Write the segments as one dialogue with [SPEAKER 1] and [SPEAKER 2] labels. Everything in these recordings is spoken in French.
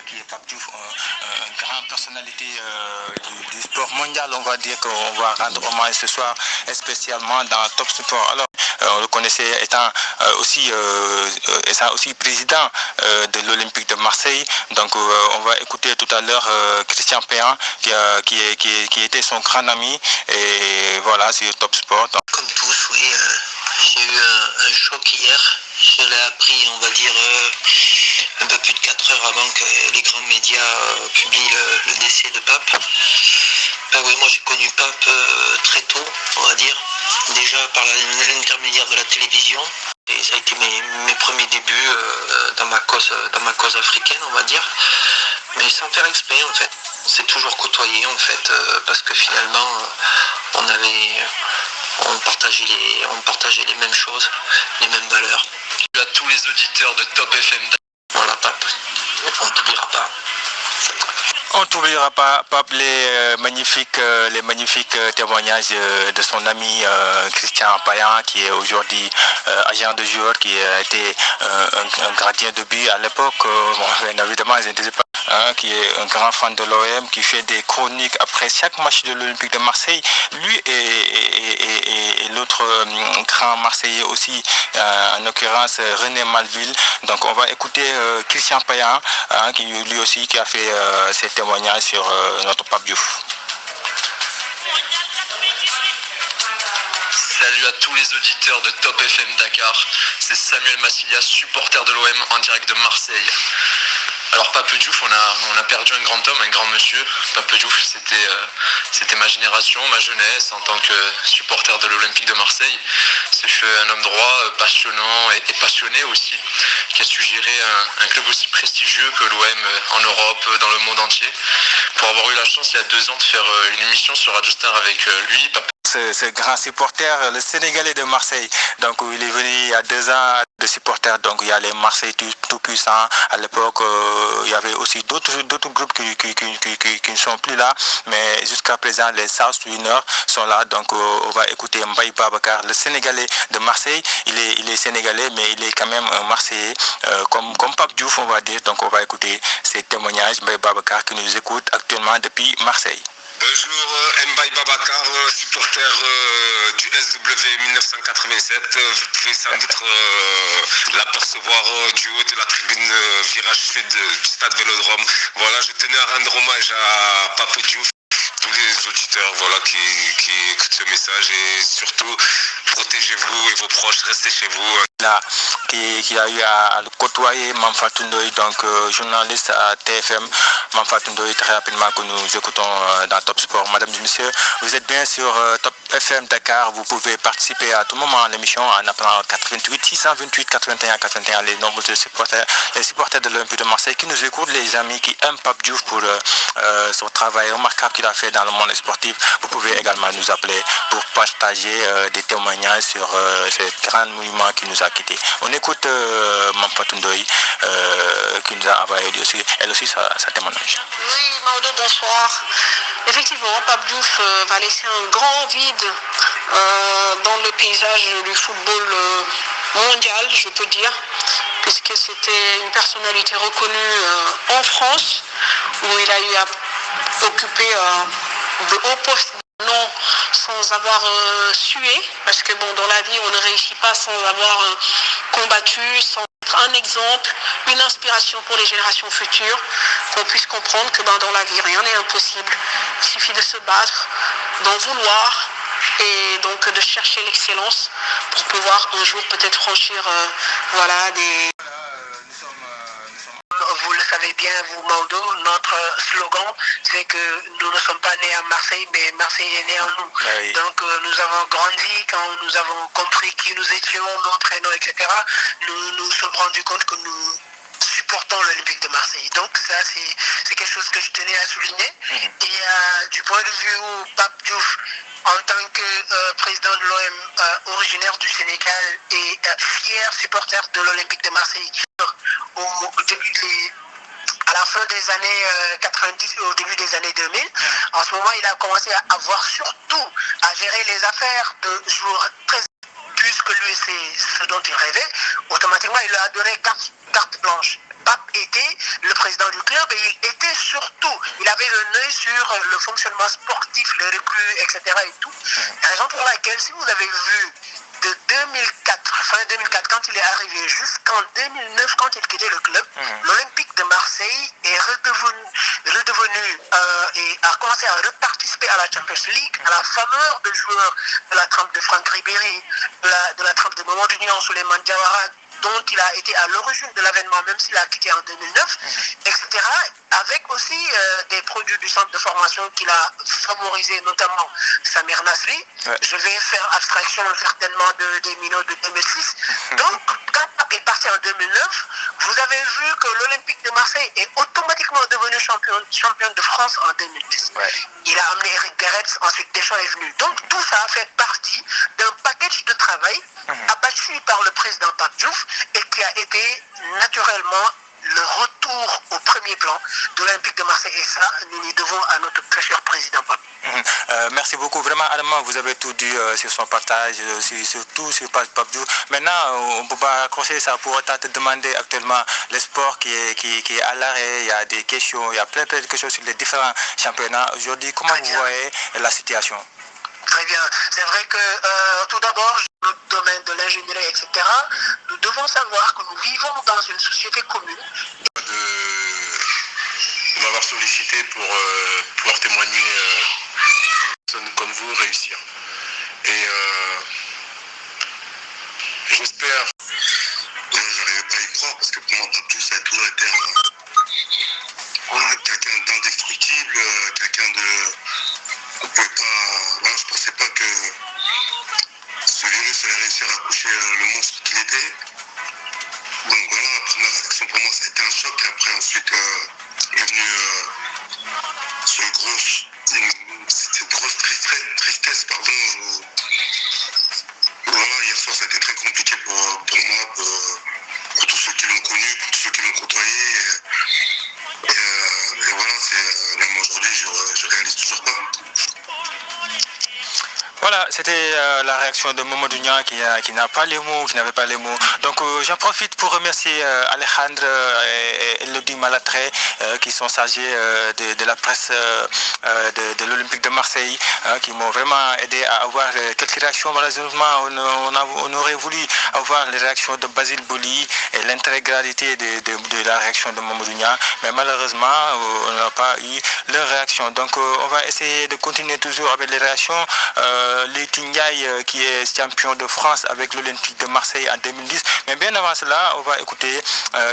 [SPEAKER 1] qui est Pape Diouf, une grande personnalité du sport mondial. On va dire qu'on va rendre hommage ce soir, spécialement dans Top Sport. Alors, on le connaissait étant aussi président de l'Olympique de Marseille. Donc, on va écouter tout à l'heure Christian Péan, qui était son grand ami. Et voilà, sur Top Sport.
[SPEAKER 2] Comme tous, oui, j'ai eu un choc hier. Je l'ai appris, on va dire, un peu plus de 4 heures avant que les grands médias publient le décès de Pape. Ben oui, moi j'ai connu Pape très tôt, on va dire, déjà par l'intermédiaire de la télévision. Et ça a été mes premiers débuts dans ma cause africaine, on va dire. Mais sans faire exprès, en fait. On s'est toujours côtoyé, en fait, parce que finalement, on partageait les mêmes choses, les mêmes valeurs.
[SPEAKER 3] À tous les auditeurs de Top FM.
[SPEAKER 2] Voilà, Pape, on ne t'oubliera pas.
[SPEAKER 1] On ne t'oubliera pas, Pape, les magnifiques témoignages de son ami Christian Payan, qui est aujourd'hui agent de joueur, qui a été un gardien de but à l'époque. Bien évidemment, je ne sais pas. Qui est un grand fan de l'OM, qui fait des chroniques après chaque match de l'Olympique de Marseille. Lui et l'autre grand Marseillais aussi, en l'occurrence René Malville. Donc on va écouter Christian Payan, qui lui aussi qui a fait ses témoignages sur notre Pape Diouf.
[SPEAKER 3] Salut à tous les auditeurs de Top FM Dakar. C'est Samuel Massilia, supporter de l'OM en direct de Marseille. Alors Pape Diouf, on a perdu un grand homme, un grand monsieur. Pape Diouf, c'était ma génération, ma jeunesse en tant que supporter de l'Olympique de Marseille. C'est un homme droit, passionnant et passionné aussi, qui a su gérer un club aussi prestigieux que l'OM en Europe, dans le monde entier. Pour avoir eu la chance il y a 2 ans de faire une émission sur Radio Star avec lui, Pape.
[SPEAKER 1] Ce grand supporter, le Sénégalais de Marseille. Donc il est venu il y a 2 ans de supporters. Donc il y a les Marseille tout puissants. À l'époque, il y avait aussi d'autres groupes qui ne sont plus là. Mais jusqu'à présent, les South Winners sont là. Donc on va écouter Mbaye Babacar, le Sénégalais de Marseille. Il est Sénégalais, mais il est quand même un Marseillais, comme Pape Diouf, on va dire. Donc on va écouter ses témoignages. Mbaye Babacar qui nous écoute actuellement depuis Marseille.
[SPEAKER 4] Bonjour, Mbaye Babacar, supporter du SW 1987. Vous pouvez sans doute l'apercevoir du haut de la tribune virage sud du stade Vélodrome. Voilà, je tenais à rendre hommage à Pape Diouf, tous les auditeurs qui écoutent ce message, et surtout protégez-vous et vos proches, restez chez vous.
[SPEAKER 1] Là, qui a eu à le côtoyer, Mamfatou Ndoye, donc journaliste à TFM. Mamfatou Ndoye, très rapidement, que nous écoutons dans Top Sport. Madame et messieurs, vous êtes bien sur Top FM Dakar. Vous pouvez participer à tout moment à l'émission en appelant 88 628 81 81, les nombreux supporters de l'Olympique de Marseille qui nous écoutent, les amis qui aiment Pape Diouf pour son travail remarquable qu'il a fait dans le monde sportif. Vous pouvez également nous appeler pour partager des témoignages sur ce grand monument qui nous a quittés. On écoute Mamfatou Ndoye qui nous a envoyé elle aussi sa témoignage.
[SPEAKER 5] Oui, Maodo, bonsoir. Effectivement, Pape Diouf va laisser un grand vide dans le paysage du football mondial, je peux dire, puisque c'était une personnalité reconnue en France, où il a eu à occuper de hauts postes. Non, sans avoir sué, parce que bon, dans la vie, on ne réussit pas sans avoir combattu, sans être un exemple, une inspiration pour les générations futures, qu'on puisse comprendre que dans la vie, rien n'est impossible. Il suffit de se battre, d'en vouloir, et donc de chercher l'excellence pour pouvoir un jour peut-être franchir des...
[SPEAKER 2] Vous le savez bien, vous, Maodo, notre slogan, c'est que nous ne sommes pas nés à Marseille, mais Marseille est né en nous.
[SPEAKER 1] Oui.
[SPEAKER 2] Donc nous avons grandi, quand nous avons compris qui nous étions, nos prénoms, etc., nous nous sommes rendus compte que nous supportons l'Olympique de Marseille. Donc ça, c'est quelque chose que je tenais à souligner. Et du point de vue où Pape Diouf, en tant que président de l'OM originaire du Sénégal et fier supporter de l'Olympique de Marseille, à la fin des années 90 et au début des années 2000, en ce moment, il a commencé à avoir surtout à gérer les affaires de joueurs très... Puisque lui, c'est ce dont il rêvait, automatiquement, il lui a donné carte blanche.
[SPEAKER 6] Pape était le président du club et il était surtout, il avait un œil sur le fonctionnement sportif, les recrues, etc. et tout. La raison pour laquelle, si vous avez vu de 2004, fin 2004, quand il est arrivé, jusqu'en 2009, quand il quittait le club, l'Olympique de Marseille est redevenu et a commencé à reparticiper à la Champions League, à la faveur de joueurs de la trempe de Franck Ribéry, de la trempe de Mamadou Niang, Souleymane Diawara, dont il a été à l'origine de l'avènement, même s'il a quitté en 2009, etc., avec aussi des produits du centre de formation qu'il a favorisé, notamment Samir Nasri. Je vais faire abstraction certainement des minutes de 2006. Donc, quand Pape est parti en 2009, vous avez vu que l'Olympique de Marseille est automatiquement devenu champion de France en 2010. Il a amené Eric Garretz, ensuite Deschamps est venu. Donc, tout ça fait partie d'un package de travail abattu par le président Pape Diouf et qui a été naturellement le retour au premier plan de l'Olympique de Marseille. Et ça, nous lui devons à notre très cher président Pape.
[SPEAKER 1] Merci beaucoup. Vraiment, Adama, vous avez tout dit sur son partage, surtout sur Pape Diouf. Maintenant, on ne peut pas accrocher ça pour autant te demander actuellement le sport qui est à l'arrêt. Il y a des questions, il y a plein de questions sur les différents championnats. Aujourd'hui, comment vous voyez la situation?
[SPEAKER 6] Très bien. C'est vrai que tout d'abord, dans le domaine de l'ingénierie, etc., nous devons savoir que nous vivons dans une société commune.
[SPEAKER 7] De m'avoir sollicité pour pouvoir témoigner comme vous réussir. Et j'espère. J'arrive pas à y croire parce que pour moi, Pape Diouf, ça a toujours été quelqu'un d'indestructible, quelqu'un de. On pouvait pas. Voilà, je pensais pas que ce virus allait réussir à coucher le monstre qu'il était. Donc voilà, la première réaction pour moi, ça a été un choc. Et après, ensuite, est venu cette grosse tristesse, pardon. Voilà, hier soir, ça a été très compliqué pour moi, pour tous ceux qui l'ont connu, pour tous ceux qui l'ont côtoyé. Et voilà, même aujourd'hui, je réalise toujours pas.
[SPEAKER 1] Voilà, c'était la réaction de Mamadou Niang qui n'a pas les mots, qui n'avait pas les mots. Donc j'en profite pour remercier Alejandre et Elodie Malatré qui sont chargés de la presse de l'Olympique de Marseille, qui m'ont vraiment aidé à avoir quelques réactions. Malheureusement, on aurait voulu avoir les réactions de Basile Boli et l'intégralité de la réaction de Mamadou Niang, mais malheureusement, on n'a pas eu leur réaction. Donc on va essayer de continuer toujours avec les réactions. Leyti Ndiaye qui est champion de France avec l'Olympique de Marseille en 2010. Mais bien avant cela, on va écouter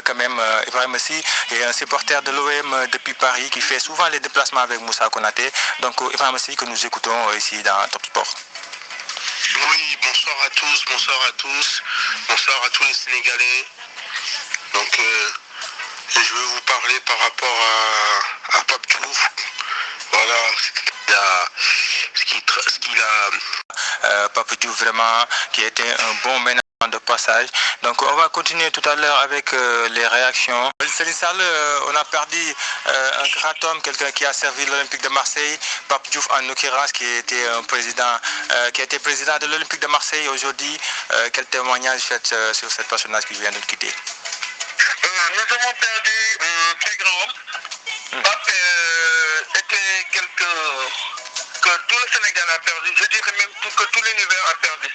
[SPEAKER 1] quand même Ibrahim Sy, et un supporter de l'OM depuis Paris qui fait souvent les déplacements avec Moussa Konaté. Donc Ibrahim Sy que nous écoutons ici dans Top Sport.
[SPEAKER 7] Oui, bonsoir à tous, bonsoir à tous les Sénégalais. Donc je vais vous parler par rapport à Pape Diouf. Voilà, ce qu'il a.
[SPEAKER 1] Pape Diouf vraiment qui était un bon ménage de passage. Donc on va continuer tout à l'heure avec les réactions. Céline Sall, on a perdu un grand homme, quelqu'un qui a servi l'Olympique de Marseille, Pape Diouf en l'occurrence, qui était un président, qui a été président de l'Olympique de Marseille aujourd'hui. Quel témoignage faites sur cette personnage qui vient de nous quitter?
[SPEAKER 7] Nous avons perdu un très grand homme. Pape était quelqu'un que tout le Sénégal a perdu. Je dirais même que tout l'univers a perdu.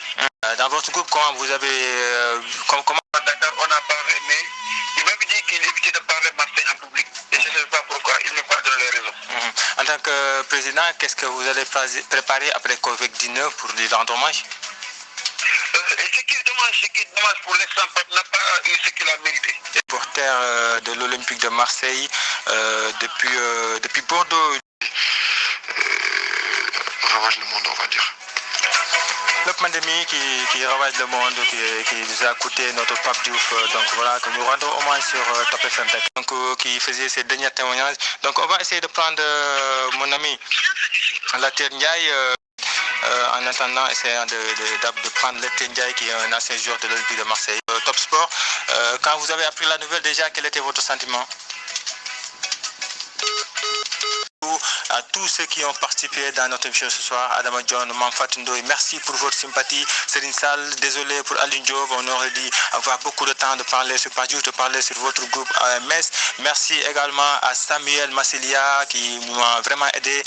[SPEAKER 1] Dans votre groupe, comment vous avez... comment...
[SPEAKER 7] Dakar, on a parlé, mais il m'avait dit qu'il évitait de parler Marseille en public. Et je ne sais pas pourquoi, il ne m'a pas donné les raisons.
[SPEAKER 1] En tant que président, qu'est-ce que vous allez préparer après Covid-19 pour lui rendre hommage?
[SPEAKER 7] Ce qui est dommage pour l'instant, Pape n'a pas eu ce qu'il a mérité.
[SPEAKER 1] Porteur de l'Olympique de Marseille depuis Bordeaux.
[SPEAKER 7] Ravage le monde, on va dire.
[SPEAKER 1] La pandémie qui ravage le monde, qui nous a coûté notre Pape Diouf, donc voilà, que nous rendons hommage sur Top FM, donc qui faisait ses derniers témoignages. Donc on va essayer de prendre mon ami Leyti Ndiaye, en attendant, essayant de prendre Leyti Ndiaye qui est un ancien joueur de l'Olympique de Marseille. Top Sport, quand vous avez appris la nouvelle déjà, quel était votre sentiment? À tous tous ceux qui ont participé dans notre émission ce soir. Adama John, Mamfatou Ndoye, merci pour votre sympathie. Serine Sall, désolé pour Aline Diop, on aurait dû avoir beaucoup de temps de parler sur Pajou, de parler sur votre groupe AMS. Merci également à Samuel Massilia qui m'a vraiment aidé,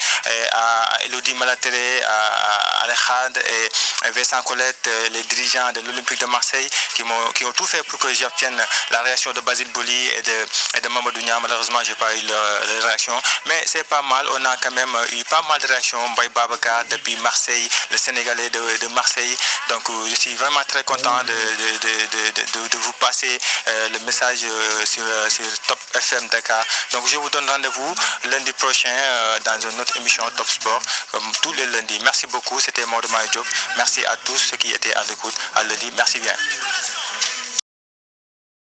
[SPEAKER 1] à Elodie Malatere, à Alejandre et Vincent Colette, les dirigeants de l'Olympique de Marseille qui ont tout fait pour que j'obtienne la réaction de Basile Boli et de Mamadou Niang. Malheureusement, je n'ai pas eu la réaction, mais c'est pas mal. On a quand même eu pas mal de réactions. Mbaye Babacar depuis Marseille, le Sénégalais de Marseille. Donc, je suis vraiment très content de vous passer le message sur Top FM Dakar. Donc, je vous donne rendez-vous lundi prochain dans une autre émission Top Sport, comme tous les lundis. Merci beaucoup. C'était Maodo Diop. Merci à tous ceux qui étaient à l'écoute. À lundi. Merci bien.